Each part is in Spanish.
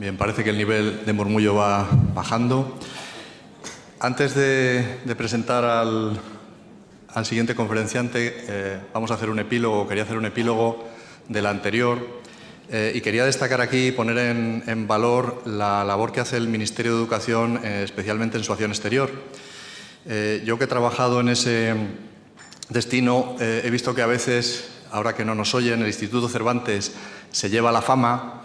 Bien, parece que el nivel de murmullo va bajando. Antes de presentar al siguiente conferenciante, vamos a hacer un epílogo, quería hacer un epílogo de la anterior y quería destacar aquí y poner en valor la labor que hace el Ministerio de Educación, especialmente en su acción exterior. Yo que he trabajado en ese destino, he visto que a veces, ahora que no nos oyen, el Instituto Cervantes se lleva la fama,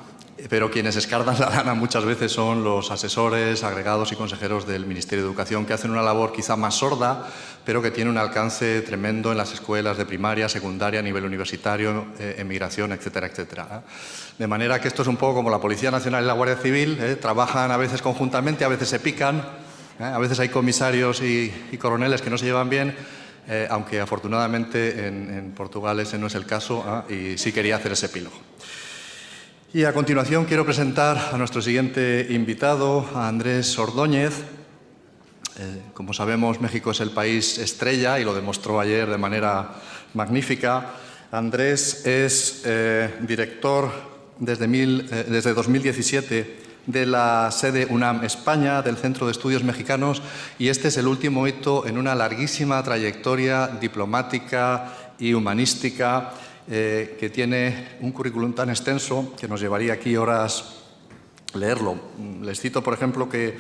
pero quienes escardan la lana muchas veces son los asesores, agregados y consejeros del Ministerio de Educación, que hacen una labor quizá más sorda, pero que tiene un alcance tremendo en las escuelas de primaria, secundaria, a nivel universitario, emigración, etcétera, etcétera. De manera que esto es un poco como la Policía Nacional y la Guardia Civil, trabajan a veces conjuntamente, a veces se pican, a veces hay comisarios y coroneles que no se llevan bien, aunque afortunadamente en Portugal ese no es el caso, y sí quería hacer ese epílogo. Y a continuación quiero presentar a nuestro siguiente invitado, a Andrés Ordóñez. Como sabemos, México es el país estrella y lo demostró ayer de manera magnífica. Andrés es director desde 2017 de la sede UNAM España, del Centro de Estudios Mexicanos, y este es el último hito en una larguísima trayectoria diplomática y humanística que tiene un currículum tan extenso que nos llevaría aquí horas leerlo. Les cito, por ejemplo, que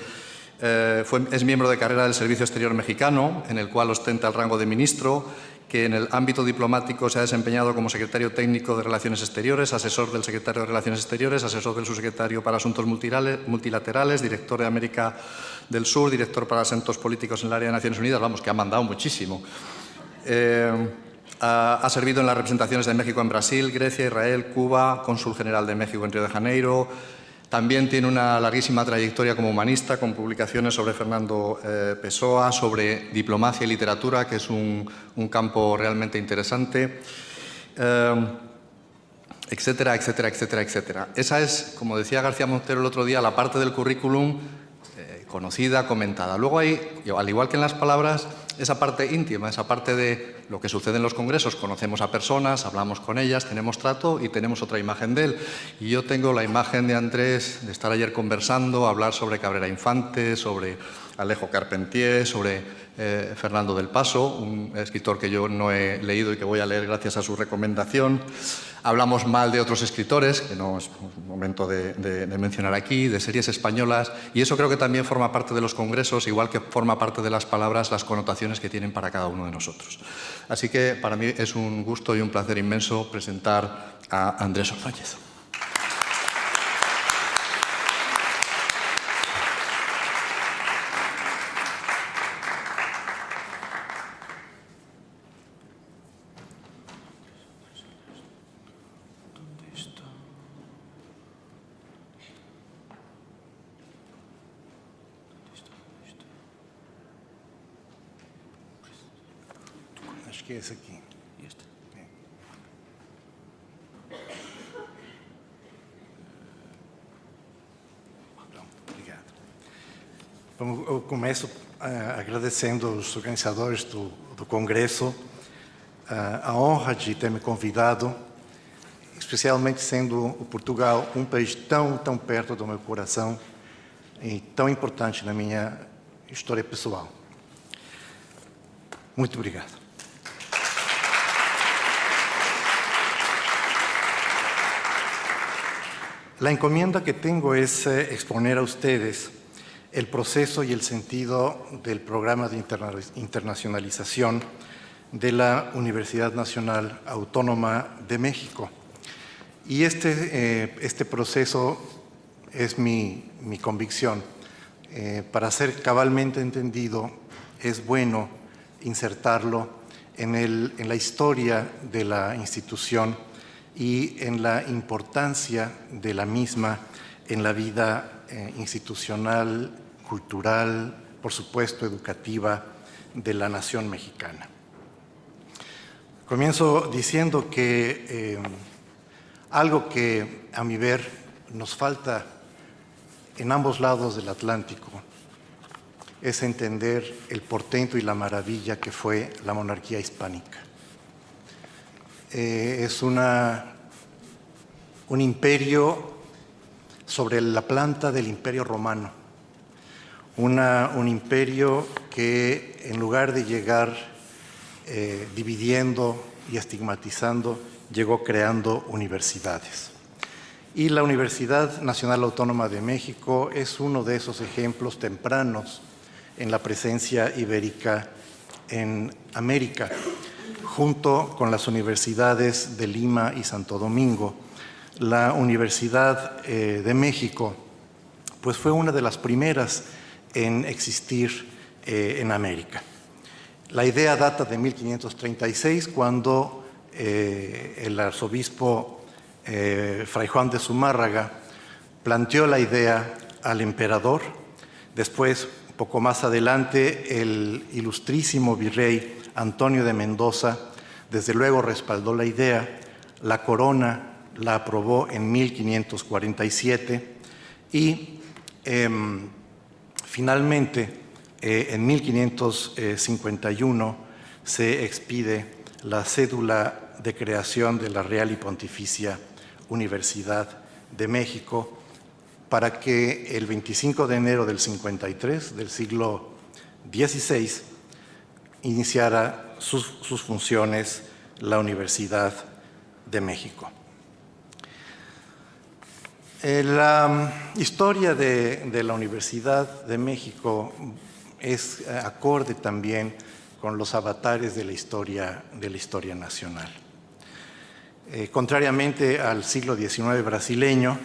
es miembro de carrera del Servicio Exterior Mexicano, en el cual ostenta el rango de ministro, que en el ámbito diplomático se ha desempeñado como secretario técnico de Relaciones Exteriores, asesor del secretario de Relaciones Exteriores, asesor del subsecretario para Asuntos Multilaterales, director de América del Sur, director para Asuntos Políticos en el área de Naciones Unidas. Vamos, que ha mandado muchísimo. Ha servido en las representaciones de México en Brasil, Grecia, Israel, Cuba, cónsul general de México en Río de Janeiro. También tiene una larguísima trayectoria como humanista, con publicaciones sobre Fernando Pessoa, sobre diplomacia y literatura, que es un campo realmente interesante, etcétera, etcétera, etcétera, etcétera. Esa es, como decía García Montero el otro día, la parte del currículum conocida, comentada. Luego hay, al igual que en las palabras, esa parte íntima, esa parte de lo que sucede en los congresos. Conocemos a personas, hablamos con ellas, tenemos trato y tenemos otra imagen de él. Y yo tengo la imagen de Andrés, de estar ayer conversando, hablar sobre Cabrera Infante, sobre Alejo Carpentier, sobre Fernando del Paso, un escritor que yo no he leído y que voy a leer gracias a su recomendación. Hablamos mal de otros escritores, que no es momento de mencionar aquí, de series españolas, y eso creo que también forma parte de los congresos, igual que forma parte de las palabras, las connotaciones que tienen para cada uno de nosotros. Así que para mí es un gusto y un placer inmenso presentar a Andrés Ordóñez. Acho que é esse aqui. Este. Pronto, obrigado. Bom, eu começo agradecendo aos organizadores do Congresso a honra de ter me convidado, especialmente sendo o Portugal um país tão perto do meu coração e tão importante na minha história pessoal. Muito obrigado. La encomienda que tengo es exponer a ustedes el proceso y el sentido del programa de internacionalización de la Universidad Nacional Autónoma de México. Y este proceso es mi convicción. Para ser cabalmente entendido, es bueno insertarlo en la historia de la institución y en la importancia de la misma en la vida institucional, cultural, por supuesto educativa, de la nación mexicana. Comienzo diciendo que algo que, a mi ver, nos falta en ambos lados del Atlántico es entender el portento y la maravilla que fue la monarquía hispánica. Es un imperio sobre la planta del Imperio Romano. Un imperio que, en lugar de llegar dividiendo y estigmatizando, llegó creando universidades. Y la Universidad Nacional Autónoma de México es uno de esos ejemplos tempranos en la presencia ibérica en América, junto con las universidades de Lima y Santo Domingo. La Universidad de México pues fue una de las primeras en existir en América. La idea data de 1536, cuando el arzobispo Fray Juan de Zumárraga planteó la idea al emperador. Después, un poco más adelante, el ilustrísimo virrey Antonio de Mendoza, desde luego, respaldó la idea. La corona la aprobó en 1547 y finalmente, en 1551, se expide la cédula de creación de la Real y Pontificia Universidad de México, para que el 25 de enero del 53, del siglo XVI, iniciara sus funciones la Universidad de México. La historia de la Universidad de México es acorde también con los avatares de la historia nacional. Contrariamente al siglo XIX brasileño,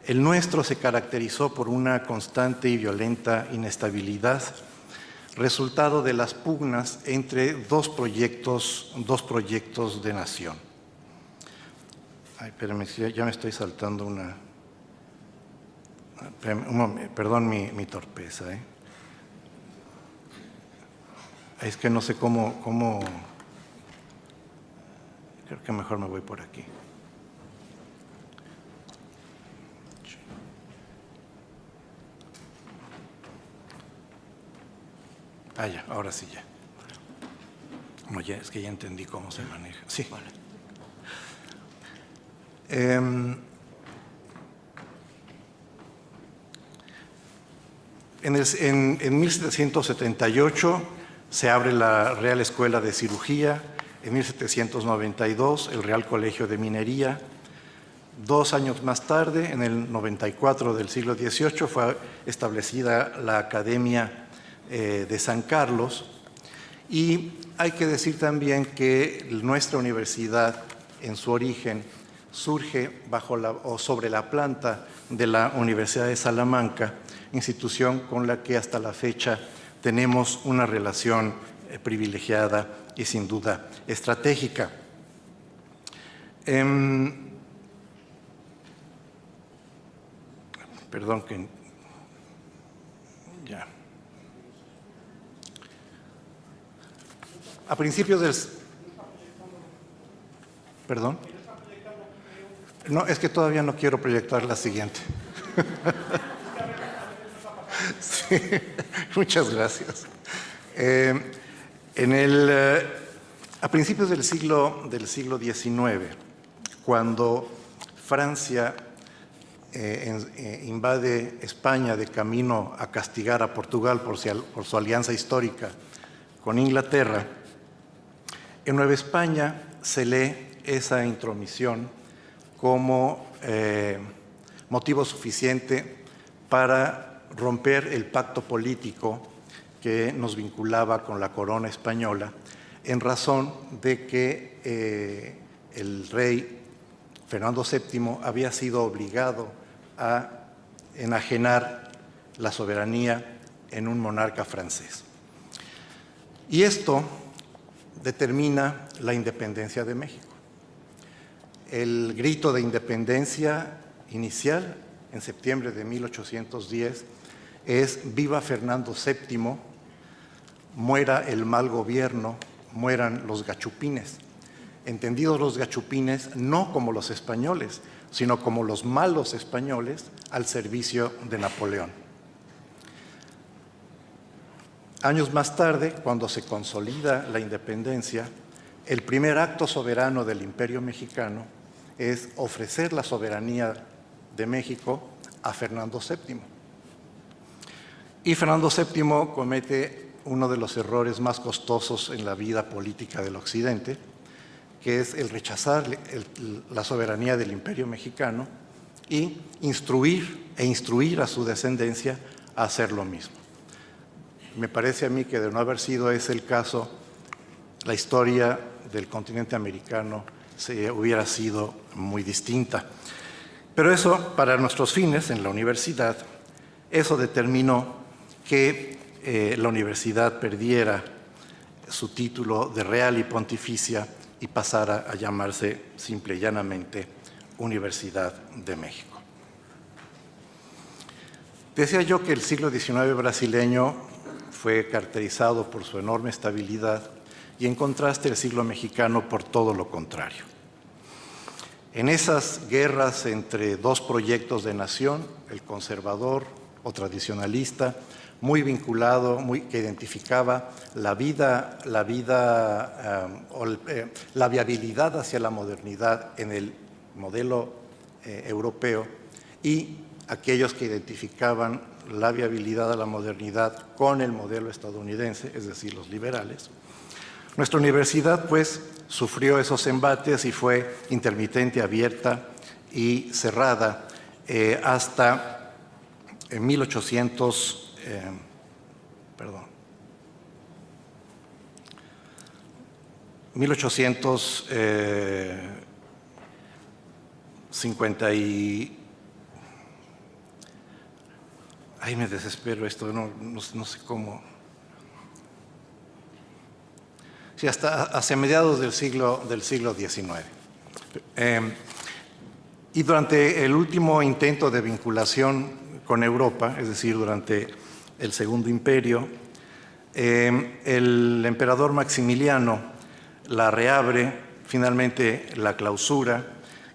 el nuestro se caracterizó por una constante y violenta inestabilidad, resultado de las pugnas entre dos proyectos de nación. Ay, espérame, ya me estoy saltando una... Perdón mi torpeza, Es que no sé cómo... Creo que mejor me voy por aquí. Ya, ahora sí ya. No, ya, es que ya entendí cómo se maneja. Sí. Vale. En 1778 se abre la Real Escuela de Cirugía, en 1792 el Real Colegio de Minería. 2 años más tarde, en el 94 del siglo XVIII, fue establecida la Academia de San Carlos. Y hay que decir también que nuestra universidad, en su origen, surge sobre la planta de la Universidad de Salamanca, institución con la que hasta la fecha tenemos una relación privilegiada y sin duda estratégica. Perdón que... Ya. A principios del... ¿Perdón? No, es que todavía no quiero proyectar la siguiente. Sí, muchas gracias. A principios del siglo XIX, cuando Francia invade España de camino a castigar a Portugal por su alianza histórica con Inglaterra, en Nueva España se lee esa intromisión como motivo suficiente para romper el pacto político que nos vinculaba con la corona española, en razón de que el rey Fernando VII había sido obligado a enajenar la soberanía en un monarca francés. Y esto determina la independencia de México. El grito de independencia inicial, en septiembre de 1810, es «Viva Fernando VII, muera el mal gobierno, mueran los gachupines». Entendidos los gachupines no como los españoles, sino como los malos españoles al servicio de Napoleón. Años más tarde, cuando se consolida la independencia, el primer acto soberano del Imperio mexicano es ofrecer la soberanía de México a Fernando VII. Y Fernando VII comete uno de los errores más costosos en la vida política del Occidente, que es el rechazar la soberanía del Imperio mexicano y instruir a su descendencia a hacer lo mismo. Me parece a mí que de no haber sido ese el caso, la historia del continente americano hubiera sido muy distinta. Pero eso, para nuestros fines en la universidad, eso determinó que la universidad perdiera su título de real y pontificia y pasara a llamarse simple y llanamente Universidad de México. Decía yo que el siglo XIX brasileño fue caracterizado por su enorme estabilidad y en contraste el siglo mexicano por todo lo contrario. En esas guerras entre dos proyectos de nación, el conservador o tradicionalista, muy vinculado, que identificaba la viabilidad hacia la modernidad en el modelo europeo, y aquellos que identificaban la viabilidad a la modernidad con el modelo estadounidense, es decir, los liberales. Nuestra universidad, pues, sufrió esos embates y fue intermitente, abierta y cerrada hasta 1850 y... Ay, me desespero esto, no sé cómo... Sí, hasta hacia mediados del siglo XIX. Y durante el último intento de vinculación con Europa, es decir, durante el Segundo Imperio, el emperador Maximiliano la reabre, finalmente la clausura,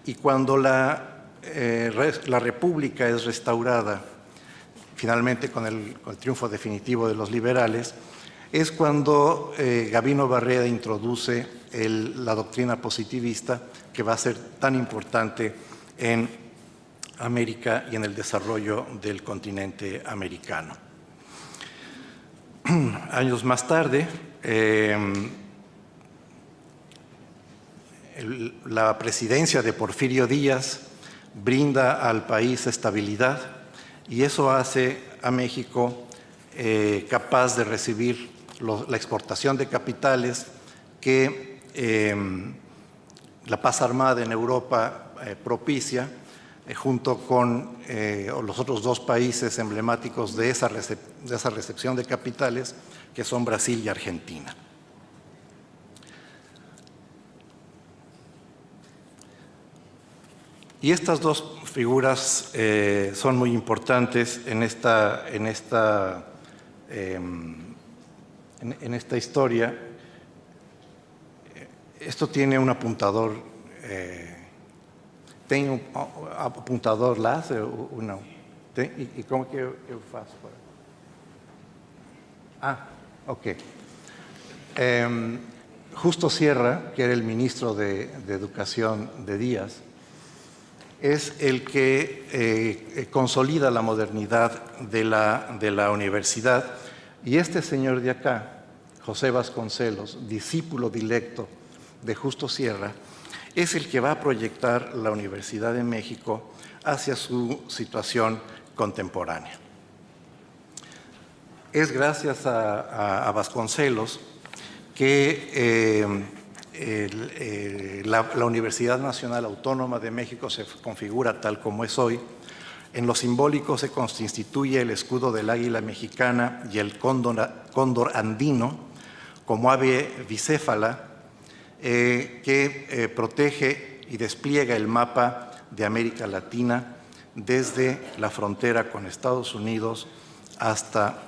y cuando la República es restaurada, finalmente con el triunfo definitivo de los liberales, es cuando Gabino Barreda introduce la doctrina positivista, que va a ser tan importante en América y en el desarrollo del continente americano. Años más tarde, la presidencia de Porfirio Díaz brinda al país estabilidad, y eso hace a México capaz de recibir la exportación de capitales que la paz armada en Europa propicia, junto con los otros dos países emblemáticos de esa recepción de capitales, que son Brasil y Argentina. Y estas dos figuras son muy importantes en esta historia. Esto tiene un apuntador, ¿tiene un apuntador láser o no? ¿Y cómo que eu faço? Ok. Justo Sierra, que era el ministro de Educación de Díaz, es el que consolida la modernidad de la universidad. Y este señor de acá, José Vasconcelos, discípulo directo de Justo Sierra, es el que va a proyectar la Universidad de México hacia su situación contemporánea. Es gracias a Vasconcelos que la Universidad Nacional Autónoma de México se configura tal como es hoy. En lo simbólico se constituye el escudo del águila mexicana y el cóndor andino como ave bicéfala que protege y despliega el mapa de América Latina desde la frontera con Estados Unidos hasta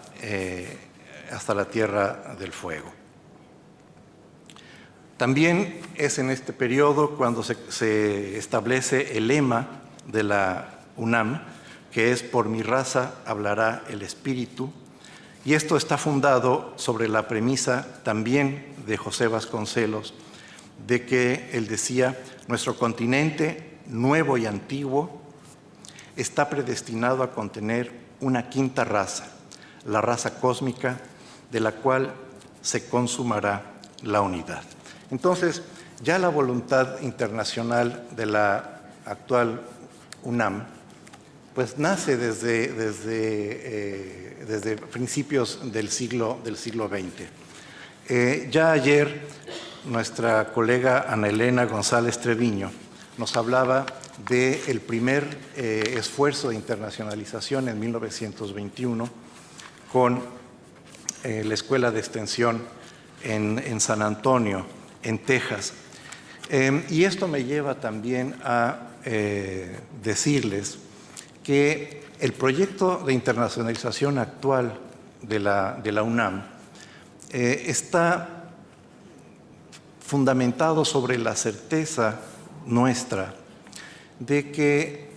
la Tierra del Fuego. También es en este periodo cuando se establece el lema de la UNAM, que es "Por mi raza hablará el espíritu", y esto está fundado sobre la premisa también de José Vasconcelos, de que él decía: nuestro continente nuevo y antiguo está predestinado a contener una quinta raza, la raza cósmica, de la cual se consumará la unidad. Entonces, ya la voluntad internacional de la actual UNAM, pues nace desde principios del siglo XX. Ya ayer nuestra colega Ana Elena González Treviño nos hablaba del primer esfuerzo de internacionalización en 1921 con la Escuela de Extensión en San Antonio, en Texas. Y esto me lleva también a decirles que el proyecto de internacionalización actual de la UNAM está fundamentado sobre la certeza nuestra de que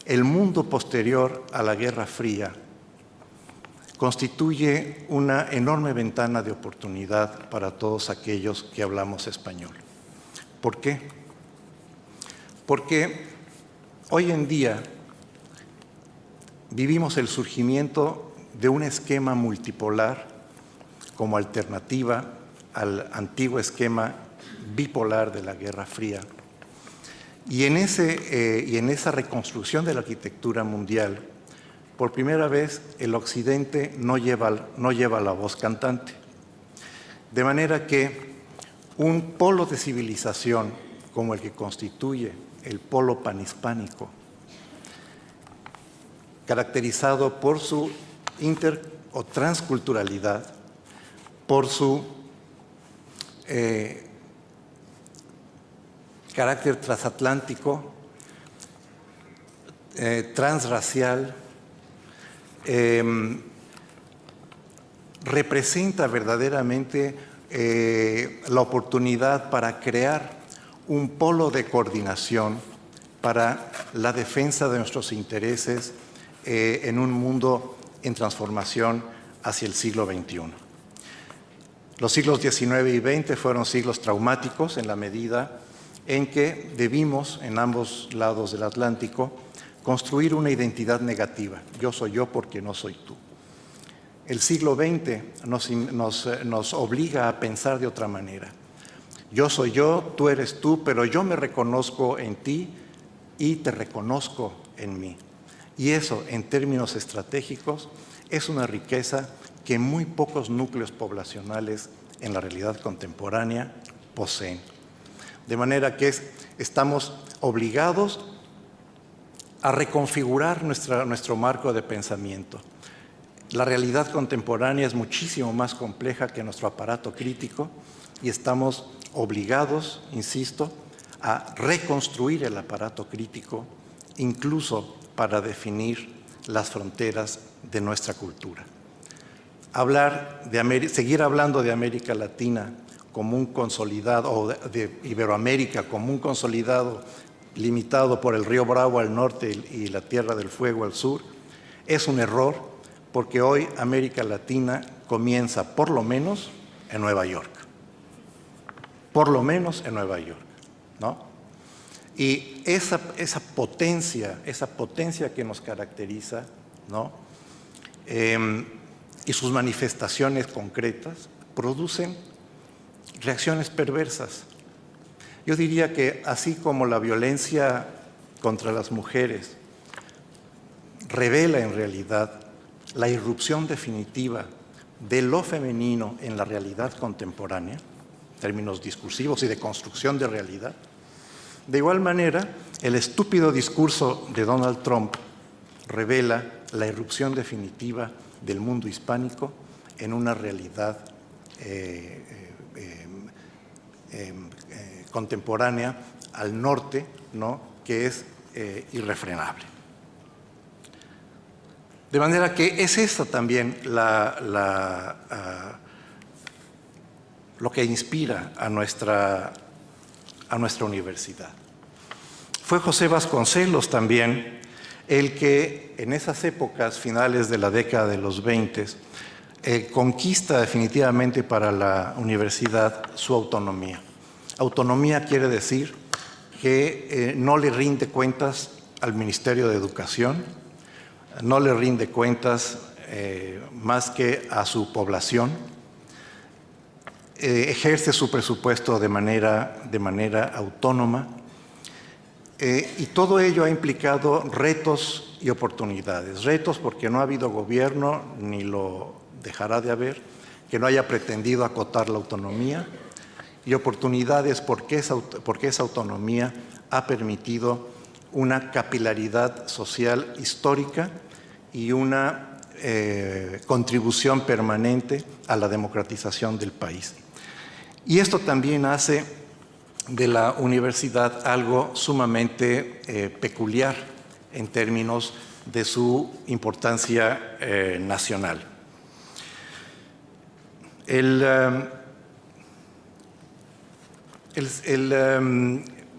el mundo posterior a la Guerra Fría constituye una enorme ventana de oportunidad para todos aquellos que hablamos español. ¿Por qué? Porque hoy en día vivimos el surgimiento de un esquema multipolar como alternativa al antiguo esquema bipolar de la Guerra Fría. Y en esa reconstrucción de la arquitectura mundial, por primera vez el Occidente no lleva la voz cantante. De manera que un polo de civilización como el que constituye el polo panhispánico, caracterizado por su o transculturalidad, por su carácter transatlántico, transracial, representa verdaderamente la oportunidad para crear un polo de coordinación para la defensa de nuestros intereses en un mundo en transformación hacia el siglo XXI. Los siglos XIX y XX fueron siglos traumáticos en la medida en que debimos, en ambos lados del Atlántico, construir una identidad negativa. Yo soy yo porque no soy tú. El siglo XX nos obliga a pensar de otra manera. Yo soy yo, tú eres tú, pero yo me reconozco en ti y te reconozco en mí. Y eso, en términos estratégicos, es una riqueza que muy pocos núcleos poblacionales en la realidad contemporánea poseen. De manera que estamos obligados a reconfigurar nuestro marco de pensamiento. La realidad contemporánea es muchísimo más compleja que nuestro aparato crítico y estamos obligados, insisto, a reconstruir el aparato crítico, incluso para definir las fronteras de nuestra cultura. Seguir hablando de América Latina como un consolidado, o de Iberoamérica como un consolidado limitado por el río Bravo al norte y la Tierra del Fuego al sur, es un error, porque hoy América Latina comienza por lo menos en Nueva York. Por lo menos en Nueva York, ¿no? Y esa potencia que nos caracteriza, ¿no? Y sus manifestaciones concretas producen reacciones perversas. Yo diría que así como la violencia contra las mujeres revela en realidad la irrupción definitiva de lo femenino en la realidad contemporánea, en términos discursivos y de construcción de realidad, de igual manera, el estúpido discurso de Donald Trump revela la irrupción definitiva del mundo hispánico en una realidad contemporánea al norte, ¿no?, que es irrefrenable. De manera que es esta también lo que inspira a nuestra universidad. Fue José Vasconcelos también el que en esas épocas, finales de la década de los 20, conquista definitivamente para la universidad su autonomía. Autonomía quiere decir que no le rinde cuentas al Ministerio de Educación, no le rinde cuentas más que a su población, ejerce su presupuesto de manera autónoma, y todo ello ha implicado retos y oportunidades. Retos porque no ha habido gobierno, ni lo dejará de haber, que no haya pretendido acotar la autonomía, y oportunidades porque esa autonomía ha permitido una capilaridad social histórica y una contribución permanente a la democratización del país. Y esto también hace de la universidad algo sumamente peculiar en términos de su importancia nacional. El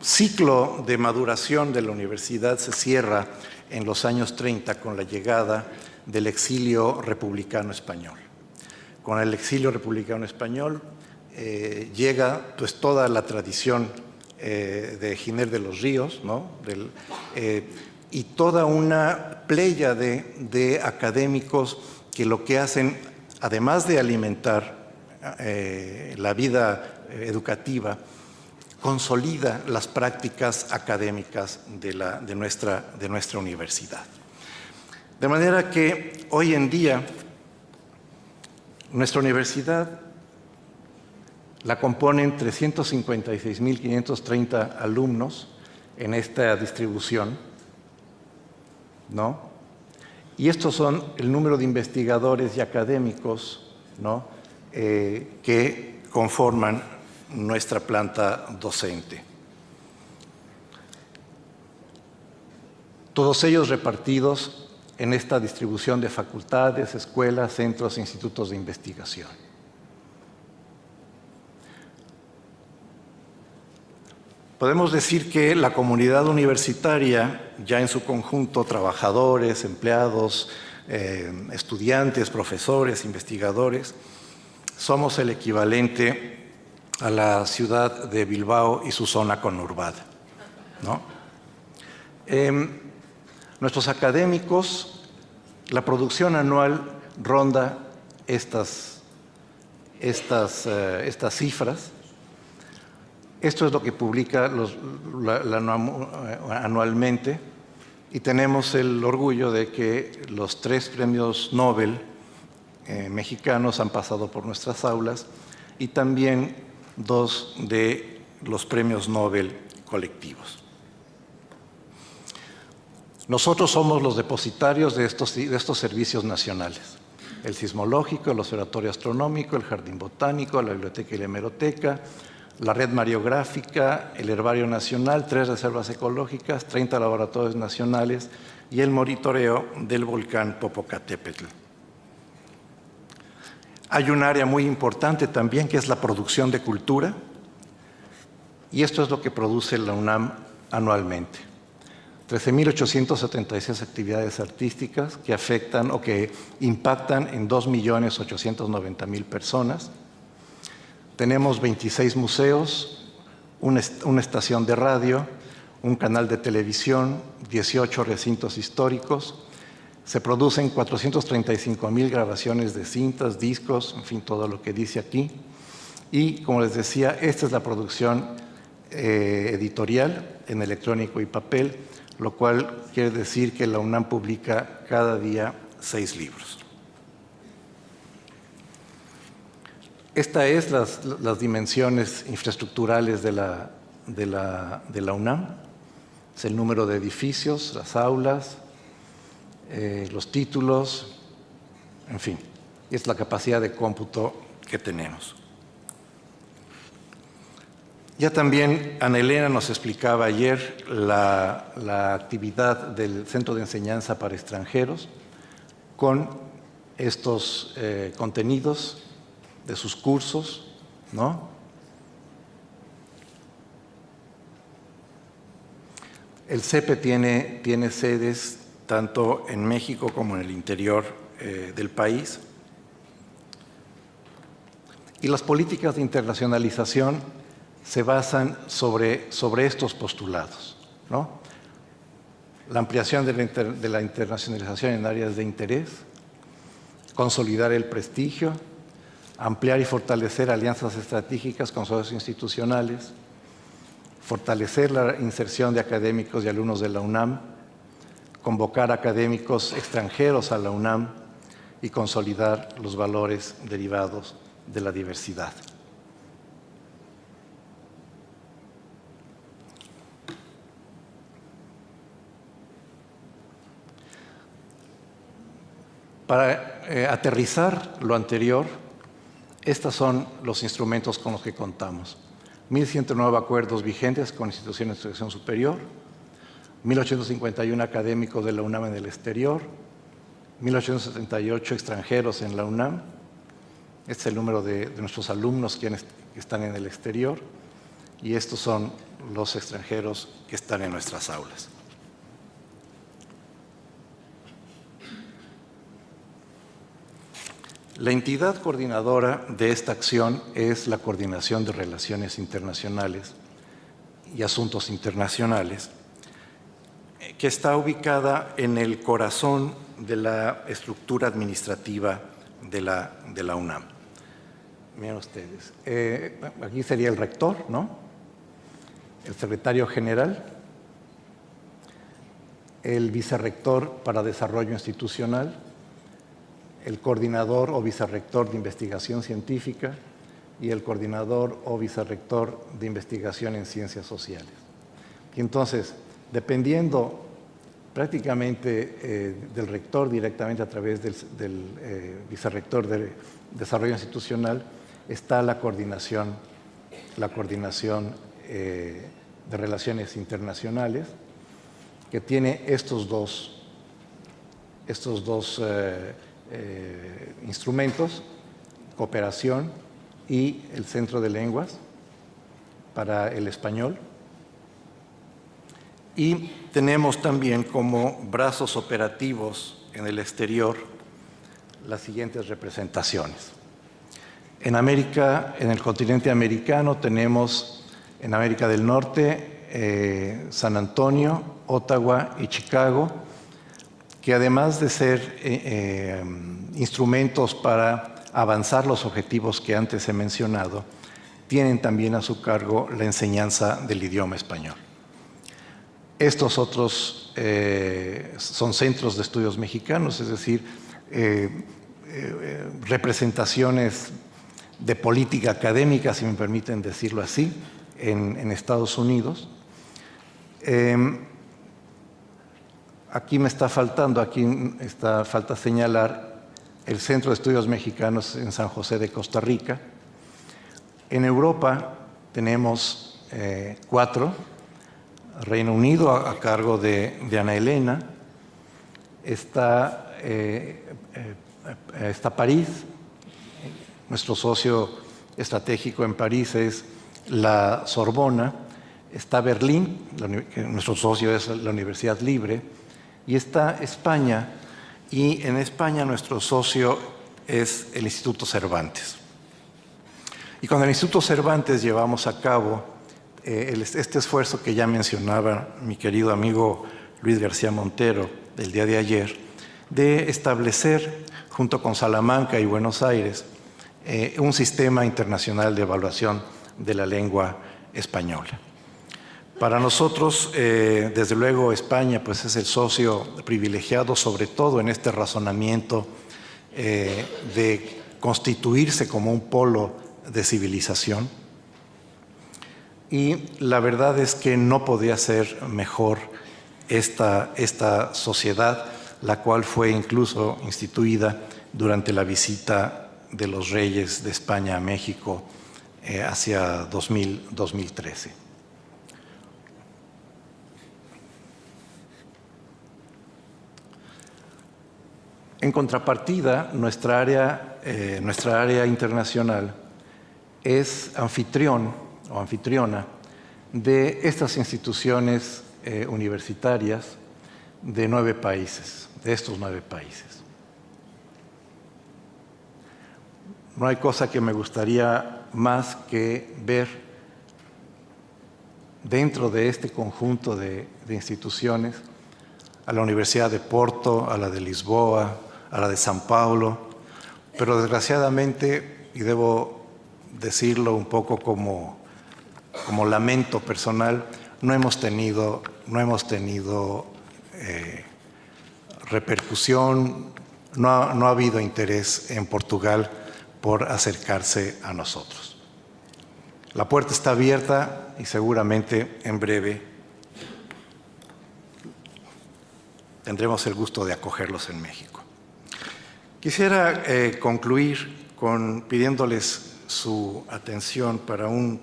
ciclo de maduración de la universidad se cierra en los años 30 con la llegada del exilio republicano español. Con el exilio republicano español llega pues toda la tradición de Giner de los Ríos, ¿no? Y toda una pléyade de académicos que lo que hacen, además de alimentar la vida educativa, consolida las prácticas académicas de nuestra universidad. De manera que hoy en día nuestra universidad la componen 356.530 alumnos en esta distribución, ¿no? Y estos son el número de investigadores y académicos, ¿no? Que conforman nuestra planta docente. Todos ellos repartidos en esta distribución de facultades, escuelas, centros e institutos de investigación. Podemos decir que la comunidad universitaria, ya en su conjunto, trabajadores, empleados, estudiantes, profesores, investigadores, somos el equivalente a la ciudad de Bilbao y su zona conurbada, ¿no? Nuestros académicos, la producción anual ronda estas cifras. Esto es lo que publica anualmente, y tenemos el orgullo de que los 3 premios Nobel mexicanos han pasado por nuestras aulas, y también 2 de los premios Nobel colectivos. Nosotros somos los depositarios de estos servicios nacionales: el sismológico, el observatorio astronómico, el jardín botánico, la biblioteca y la hemeroteca, la red mariográfica, el herbario nacional, 3 reservas ecológicas, 30 laboratorios nacionales y el monitoreo del volcán Popocatépetl. Hay un área muy importante también que es la producción de cultura, y esto es lo que produce la UNAM anualmente: 13.876 actividades artísticas que afectan o que impactan en 2.890.000 personas. Tenemos 26 museos, una estación de radio, un canal de televisión, 18 recintos históricos. Se producen 435.000 grabaciones de cintas, discos, en fin, todo lo que dice aquí. Y, como les decía, esta es la producción editorial en electrónico y papel, lo cual quiere decir que la UNAM publica cada día 6 libros. Estas es las dimensiones infraestructurales de la UNAM. Es el número de edificios, las aulas, los títulos, en fin, es la capacidad de cómputo que tenemos. Ya también Ana Elena nos explicaba ayer la actividad del Centro de Enseñanza para Extranjeros con estos contenidos de sus cursos, ¿no? El CEPE tiene sedes tanto en México como en el interior del país. Y las políticas de internacionalización se basan sobre estos postulados, ¿no? la ampliación de la internacionalización en áreas de interés, consolidar el prestigio, ampliar y fortalecer alianzas estratégicas con socios institucionales, fortalecer la inserción de académicos y alumnos de la UNAM, convocar académicos extranjeros a la UNAM y consolidar los valores derivados de la diversidad. Para aterrizar lo anterior, estos son los instrumentos con los que contamos. 1.109 acuerdos vigentes con instituciones de educación superior, 1.851 académicos de la UNAM en el exterior, 1.878 extranjeros en la UNAM. Este es el número de nuestros alumnos que están en el exterior, y estos son los extranjeros que están en nuestras aulas. La entidad coordinadora de esta acción es la Coordinación de Relaciones Internacionales y Asuntos Internacionales, que está ubicada en el corazón de la estructura administrativa de la UNAM. Miren ustedes, aquí sería el rector, ¿no? El secretario general, el vicerrector para desarrollo institucional, el coordinador o vicerrector de investigación científica y el coordinador o vicerrector de investigación en ciencias sociales. Y entonces, dependiendo prácticamente del rector directamente a través del vicerrector de desarrollo institucional, está la coordinación de relaciones internacionales, que tiene estos dos instrumentos: cooperación y el Centro de Lenguas para el español. Y tenemos también como brazos operativos en el exterior las siguientes representaciones. En el continente americano tenemos en América del Norte San Antonio, Ottawa y Chicago, que además de ser instrumentos para avanzar los objetivos que antes he mencionado, tienen también a su cargo la enseñanza del idioma español. Estos otros son centros de estudios mexicanos, es decir, representaciones de política académica, si me permiten decirlo así, en Estados Unidos. Aquí falta señalar el Centro de Estudios Mexicanos en San José de Costa Rica. En Europa tenemos 4. Reino Unido, a cargo de Ana Elena. Está París. Nuestro socio estratégico en París es la Sorbona. Está Berlín, nuestro socio es la Universidad Libre. Y está España, y en España nuestro socio es el Instituto Cervantes. Y con el Instituto Cervantes llevamos a cabo este esfuerzo que ya mencionaba mi querido amigo Luis García Montero el día de ayer, de establecer, junto con Salamanca y Buenos Aires, un sistema internacional de evaluación de la lengua española. Para nosotros, desde luego, España pues, es el socio privilegiado, sobre todo en este razonamiento de constituirse como un polo de civilización. Y la verdad es que no podía ser mejor esta sociedad, la cual fue incluso instituida durante la visita de los reyes de España a México hacia 2013. En contrapartida, nuestra área internacional es anfitrión o anfitriona de estas instituciones universitarias de 9 países, de estos 9 países. No hay cosa que me gustaría más que ver dentro de este conjunto de instituciones a la Universidad de Porto, a la de Lisboa, a la de San Paulo, pero desgraciadamente, y debo decirlo un poco como lamento personal, no hemos tenido repercusión, no ha habido interés en Portugal por acercarse a nosotros. La puerta está abierta y seguramente en breve tendremos el gusto de acogerlos en México. Quisiera concluir pidiéndoles su atención para un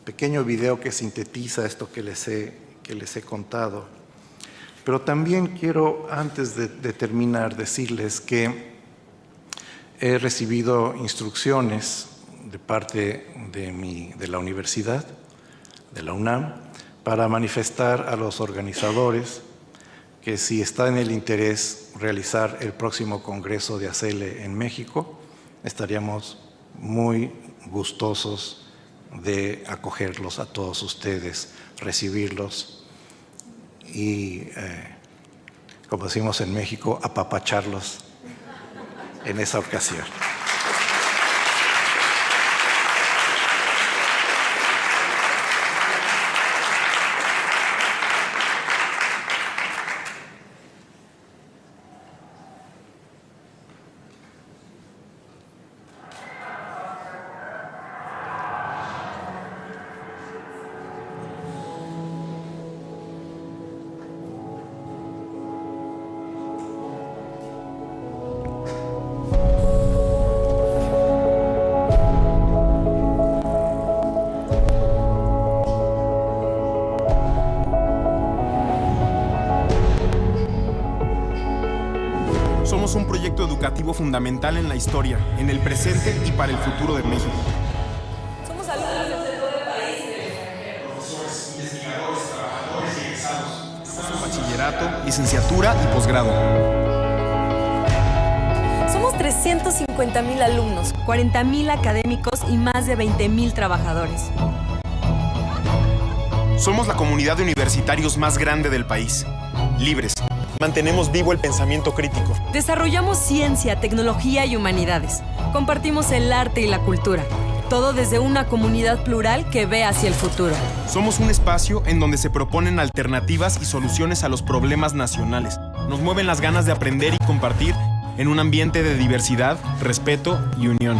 pequeño video que sintetiza esto que les he contado. Pero también quiero, antes de terminar, decirles que he recibido instrucciones de parte de la universidad, de la UNAM, para manifestar a los organizadores que si está en el interés realizar el próximo Congreso de ACELE en México, estaríamos muy gustosos de acogerlos a todos ustedes, recibirlos y, como decimos en México, apapacharlos en esa ocasión. Somos un proyecto educativo fundamental en la historia, en el presente y para el futuro de México. Somos alumnos de todo el país y del extranjero. Profesores, investigadores, trabajadores y egresados. Somos bachillerato, licenciatura y posgrado. Somos 350,000 alumnos, 40,000 académicos y más de 20,000 trabajadores. Somos la comunidad de universitarios más grande del país. Libres. Mantenemos vivo el pensamiento crítico. Desarrollamos ciencia, tecnología y humanidades. Compartimos el arte y la cultura. Todo desde una comunidad plural que ve hacia el futuro. Somos un espacio en donde se proponen alternativas y soluciones a los problemas nacionales. Nos mueven las ganas de aprender y compartir en un ambiente de diversidad, respeto y unión.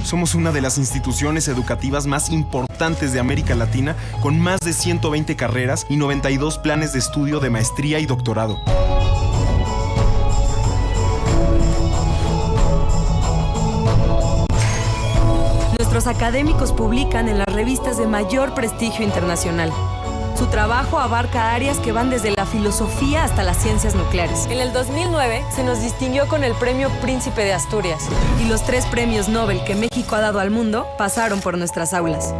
Somos una de las instituciones educativas más importantes de América Latina, con más de 120 carreras y 92 planes de estudio de maestría y doctorado. Nuestros académicos publican en las revistas de mayor prestigio internacional. Su trabajo abarca áreas que van desde la filosofía hasta las ciencias nucleares. En el 2009 se nos distinguió con el Premio Príncipe de Asturias. Y los 3 premios Nobel que México ha dado al mundo pasaron por nuestras aulas.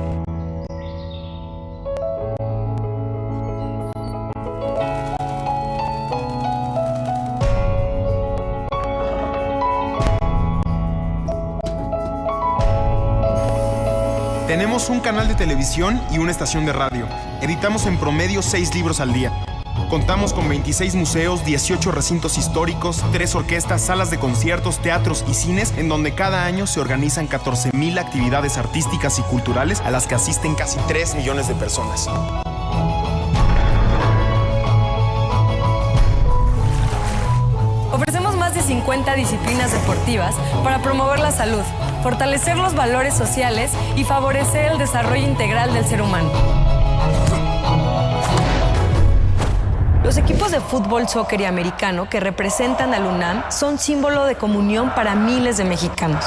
Tenemos un canal de televisión y una estación de radio. Editamos en promedio 6 libros al día. Contamos con 26 museos, 18 recintos históricos, 3 orquestas, salas de conciertos, teatros y cines, en donde cada año se organizan 14,000 actividades artísticas y culturales a las que asisten casi 3 millones de personas. Ofrecemos más de 50 disciplinas deportivas para promover la salud, fortalecer los valores sociales y favorecer el desarrollo integral del ser humano. Los equipos de fútbol, soccer y americano que representan al UNAM son símbolo de comunión para miles de mexicanos.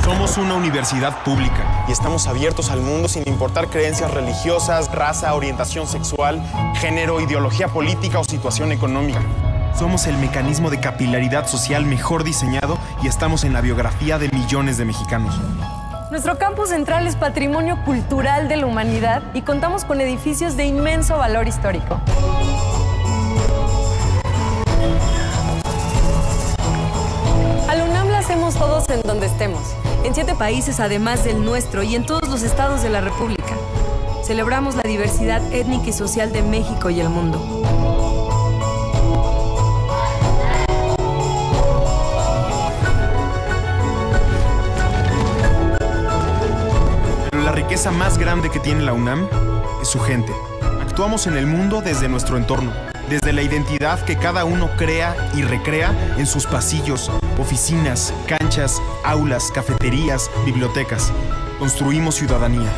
Somos una universidad pública y estamos abiertos al mundo sin importar creencias religiosas, raza, orientación sexual, género, ideología política o situación económica. Somos el mecanismo de capilaridad social mejor diseñado y estamos en la biografía de millones de mexicanos. Nuestro campus central es patrimonio cultural de la humanidad y contamos con edificios de inmenso valor histórico. Al UNAM la hacemos todos en donde estemos. en 7 países además del nuestro y en todos los estados de la República. Celebramos la diversidad étnica y social de México y el mundo. Pero la riqueza más grande que tiene la UNAM es su gente. Actuamos en el mundo desde nuestro entorno, desde la identidad que cada uno crea y recrea en sus pasillos, oficinas, canchas, aulas, cafeterías, bibliotecas. Construimos ciudadanía.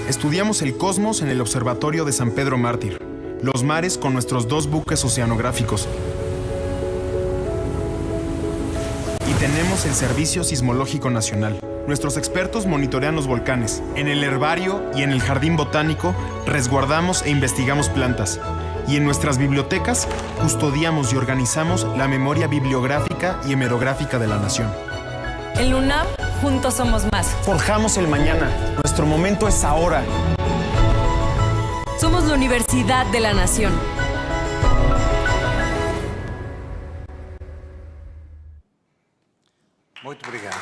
Estudiamos el cosmos en el Observatorio de San Pedro Mártir, los mares con nuestros 2 buques oceanográficos. Y tenemos el Servicio Sismológico Nacional. Nuestros expertos monitorean los volcanes. En el herbario y en el jardín botánico resguardamos e investigamos plantas. Y en nuestras bibliotecas custodiamos y organizamos la memoria bibliográfica y hemerográfica de la nación. En la UNAM, juntos somos más. Forjamos el mañana. Nuestro momento es ahora. Somos la Universidad de la Nación. Muito obrigado.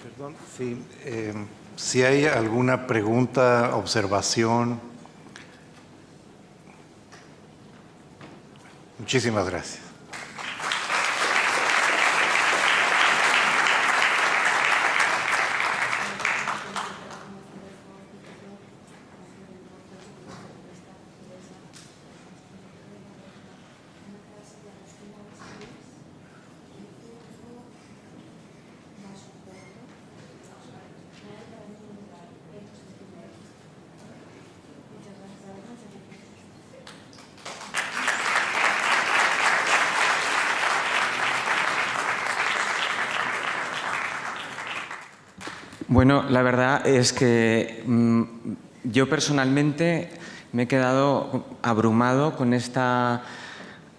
Perdón, sí, si hay alguna pregunta, observación. Muchísimas gracias. Bueno, la verdad es que yo personalmente me he quedado abrumado con esta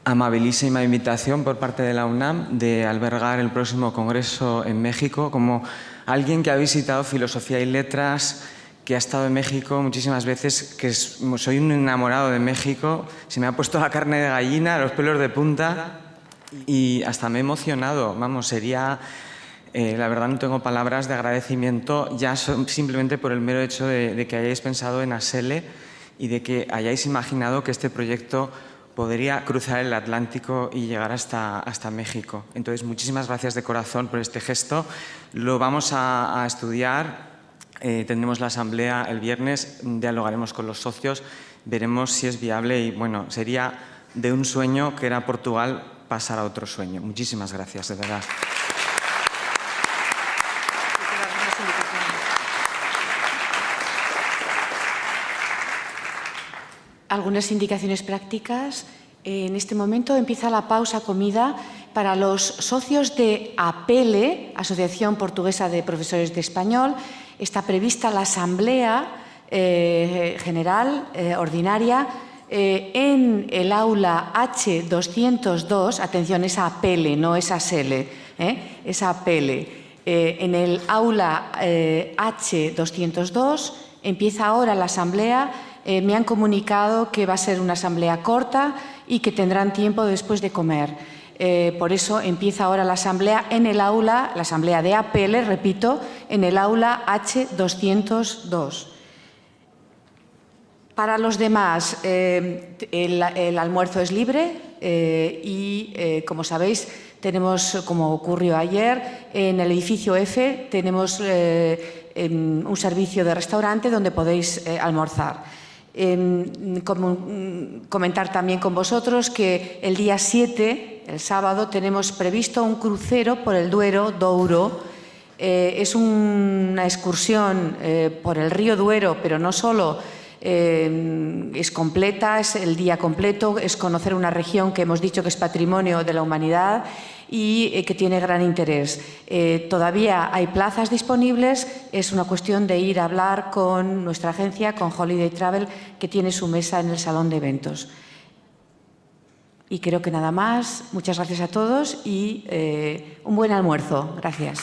amabilísima invitación por parte de la UNAM de albergar el próximo congreso en México. Como alguien que ha visitado Filosofía y Letras, que ha estado en México muchísimas veces, que soy un enamorado de México, se me ha puesto la carne de gallina, los pelos de punta y hasta me he emocionado. Vamos, sería... la verdad no tengo palabras de agradecimiento ya simplemente por el mero hecho de que hayáis pensado en Asele y de que hayáis imaginado que este proyecto podría cruzar el Atlántico y llegar hasta México. Entonces, muchísimas gracias de corazón por este gesto. Lo vamos a estudiar, tendremos la asamblea el viernes, dialogaremos con los socios, veremos si es viable y, bueno, sería de un sueño que era Portugal pasar a otro sueño. Muchísimas gracias, de verdad. Algunas indicaciones prácticas. En este momento empieza la pausa comida para los socios de APELE, Asociación Portuguesa de Profesores de Español. Está prevista la asamblea general ordinaria en el aula H202. Atención, es APELE, no es ASELE, es APELE. En el aula H202 empieza ahora la asamblea. Me han comunicado que va a ser una asamblea corta y que tendrán tiempo después de comer. Por eso empieza ahora la asamblea en el aula, la asamblea de APELE, repito, en el aula H202. Para los demás, el almuerzo es libre y, como sabéis, tenemos, como ocurrió ayer, en el edificio F tenemos un servicio de restaurante donde podéis almorzar. Comentar también con vosotros que el día 7, el sábado, tenemos previsto un crucero por el Duero, Douro. Es una excursión por el río Duero, pero no solo es completa, es el día completo, es conocer una región que hemos dicho que es patrimonio de la humanidad y que tiene gran interés. Todavía hay plazas disponibles, es una cuestión de ir a hablar con nuestra agencia, con Holiday Travel, que tiene su mesa en el salón de eventos. Y creo que nada más. Muchas gracias a todos y un buen almuerzo. Gracias.